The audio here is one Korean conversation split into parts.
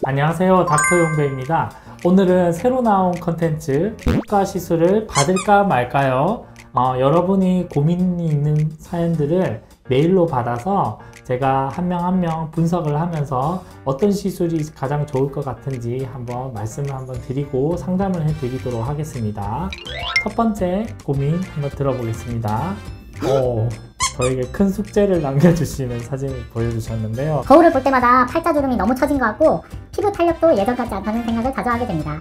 안녕하세요, 닥터 용배입니다. 오늘은 새로 나온 컨텐츠 피부과 시술을 받을까 말까요? 여러분이 고민이 있는 사연들을 메일로 받아서 제가 한 명 한 명 분석을 하면서 어떤 시술이 가장 좋을 것 같은지 말씀을 드리고 상담을 해드리도록 하겠습니다. 첫 번째 고민 한번 들어보겠습니다. 저에게 큰 숙제를 남겨주시는 사진을 보여주셨는데요. 거울을 볼 때마다 팔자주름이 너무 처진 것 같고 피부 탄력도 예전 같지 않다는 생각을 자주 하게 됩니다.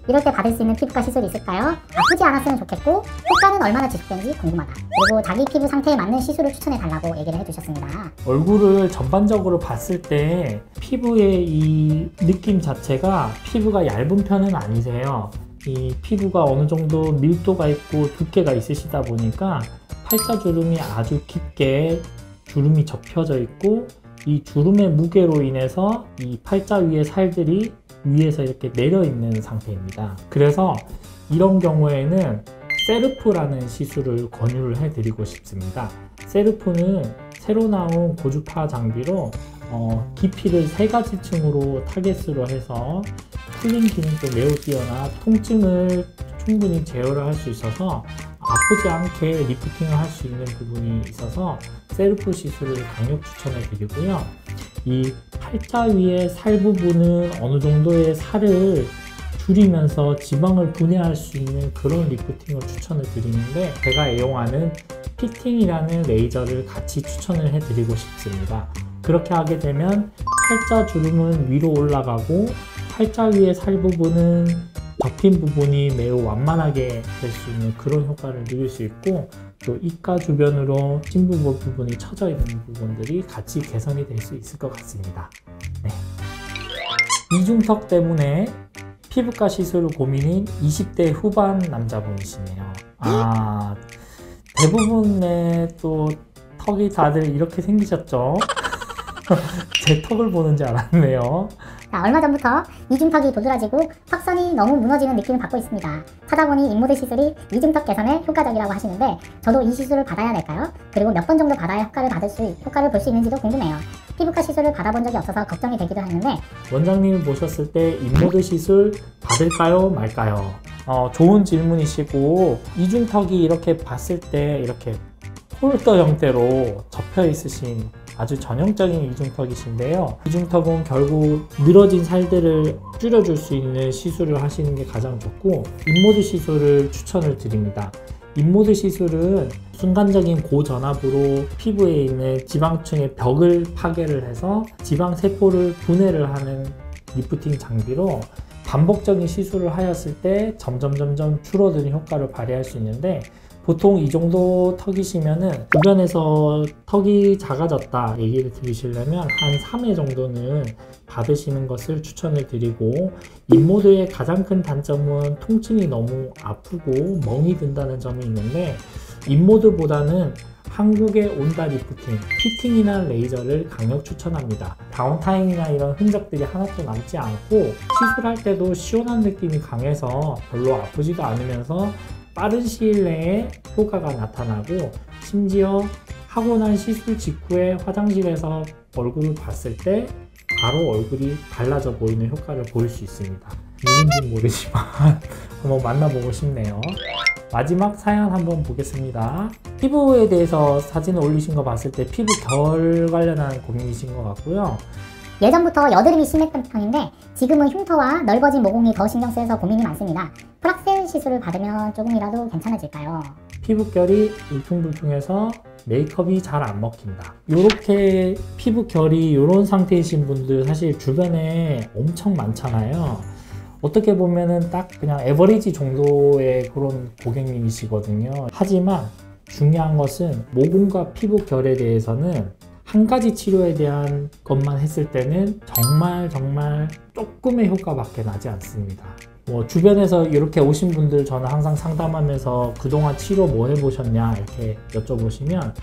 이럴 때 받을 수 있는 피부과 시술이 있을까요? 아프지 않았으면 좋겠고 효과는 얼마나 지속되는지 궁금하다. 그리고 자기 피부 상태에 맞는 시술을 추천해달라고 얘기를 해주셨습니다. 얼굴을 전반적으로 봤을 때 피부의 이 느낌 자체가 피부가 얇은 편은 아니세요. 이 피부가 어느 정도 밀도가 있고 두께가 있으시다 보니까 팔자주름이 아주 깊게 주름이 접혀져 있고, 이 주름의 무게로 인해서 이 팔자 위의 살들이 위에서 이렇게 내려 있는 상태입니다. 그래서 이런 경우에는 세르프라는 시술을 권유를 해드리고 싶습니다. 세르프는 새로 나온 고주파 장비로 깊이를 3가지 층으로 타겟으로 해서 쿨링 기능도 매우 뛰어나 통증을 충분히 제어를 할 수 있어서 아프지 않게 리프팅을 할 수 있는 부분이 있어서 세르프 시술을 강력 추천해 드리고요. 이 팔자 위의 살 부분은 어느 정도의 살을 줄이면서 지방을 분해할 수 있는 그런 리프팅을 추천을 드리는데, 제가 애용하는 피팅이라는 레이저를 같이 추천을 해 드리고 싶습니다. 그렇게 하게 되면 팔자 주름은 위로 올라가고 팔자 위의 살 부분은 접힌 부분이 매우 완만하게 될 수 있는 그런 효과를 누릴 수 있고, 또 입가 주변으로 심부볼 부분이 처져 있는 부분들이 같이 개선이 될 수 있을 것 같습니다. 네. 이중턱 때문에 피부과 시술 고민인 20대 후반 남자분이시네요. 대부분의 또 턱이 다들 이렇게 생기셨죠? 제 턱을 보는지 알았네요. 얼마 전부터 이중턱이 도드라지고 턱선이 너무 무너지는 느낌을 받고 있습니다. 찾아보니 인모드 시술이 이중턱 개선에 효과적이라고 하시는데, 저도 이 시술을 받아야 될까요? 그리고 몇 번 정도 받아야 효과를 볼 수 있는지도 궁금해요. 피부과 시술을 받아본 적이 없어서 걱정이 되기도 했는데, 원장님을 보셨을 때 인모드 시술 받을까요 말까요? 좋은 질문이시고, 이중턱이 이렇게 봤을 때 이렇게 폴더 형태로 접혀 있으신 아주 전형적인 이중턱이신데요. 이중턱은 결국 늘어진 살들을 줄여줄 수 있는 시술을 하시는 게 가장 좋고, 인모드 시술을 추천을 드립니다. 인모드 시술은 순간적인 고전압으로 피부에 있는 지방층의 벽을 파괴를 해서 지방세포를 분해를 하는 리프팅 장비로 반복적인 시술을 하였을 때 점점 줄어드는 효과를 발휘할 수 있는데, 보통 이 정도 턱이시면은 주변에서 턱이 작아졌다 얘기를 들으시려면 한 3회 정도는 받으시는 것을 추천을 드리고, 인모드의 가장 큰 단점은 통증이 너무 아프고 멍이 든다는 점이 있는데, 인모드보다는 한국의 온다 리프팅, 피팅이나 레이저를 강력 추천합니다. 다운타임이나 이런 흔적들이 하나도 남지 않고 시술할 때도 시원한 느낌이 강해서 별로 아프지도 않으면서 빠른 시일 내에 효과가 나타나고, 심지어 하고 난 시술 직후에 화장실에서 얼굴을 봤을 때 바로 얼굴이 달라져 보이는 효과를 보일 수 있습니다. 누군지 모르지만 한번 만나보고 싶네요. 마지막 사연 한번 보겠습니다. 피부에 대해서 사진을 올리신 거 봤을 때 피부 결 관련한 고민이신 것 같고요. 예전부터 여드름이 심했던 편인데 지금은 흉터와 넓어진 모공이 더 신경 쓰여서 고민이 많습니다. 프락셀 시술을 받으면 조금이라도 괜찮아질까요? 피부결이 울퉁불퉁해서 메이크업이 잘 안 먹힌다. 이렇게 피부결이 이런 상태이신 분들 사실 주변에 엄청 많잖아요. 어떻게 보면은 딱 그냥 에버리지 정도의 그런 고객님이시거든요. 하지만 중요한 것은 모공과 피부결에 대해서는 한 가지 치료에 대한 것만 했을 때는 정말 조금의 효과밖에 나지 않습니다. 주변에서 이렇게 오신 분들 저는 항상 상담하면서 그동안 치료 뭐 해보셨냐 이렇게 여쭤보시면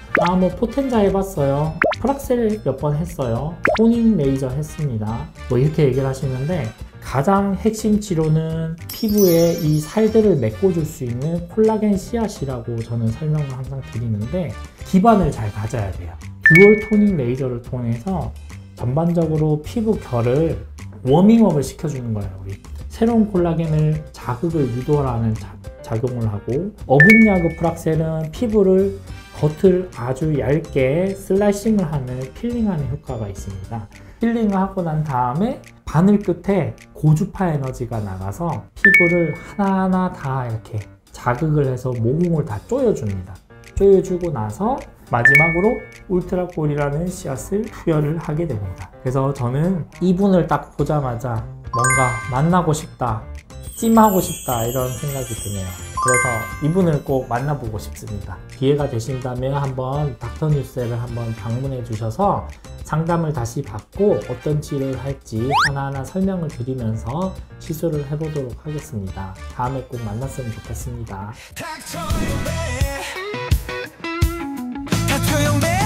포텐자 해봤어요, 프락셀 몇 번 했어요, 토닝 레이저 했습니다, 이렇게 얘기를 하시는데, 가장 핵심 치료는 피부에 이 살들을 메꿔줄 수 있는 콜라겐 씨앗이라고 저는 설명을 항상 드리는데, 기반을 잘 가져야 돼요. 듀얼 토닝 레이저를 통해서 전반적으로 피부 결을 워밍업을 시켜주는 거예요. 우리 새로운 콜라겐을 자극을 유도하는 작용을 하고, 어분야그 프락셀은 피부를 겉을 아주 얇게 슬라이싱을 하는 필링하는 효과가 있습니다. 필링을 하고 난 다음에 바늘 끝에 고주파 에너지가 나가서 피부를 하나하나 다 이렇게 자극을 해서 모공을 다 조여줍니다. 조여주고 나서 마지막으로 울트라콜이라는 씨앗을 투여를 하게 됩니다. 그래서 저는 이분을 딱 보자마자 뭔가 만나고 싶다, 찜하고 싶다 이런 생각이 드네요. 그래서 이분을 꼭 만나보고 싶습니다. 기회가 되신다면 한번 닥터뉴셀을 한번 방문해 주셔서 상담을 다시 받고 어떤 치료를 할지 하나하나 설명을 드리면서 시술을 해보도록 하겠습니다. 다음에 꼭 만났으면 좋겠습니다. 닥터용배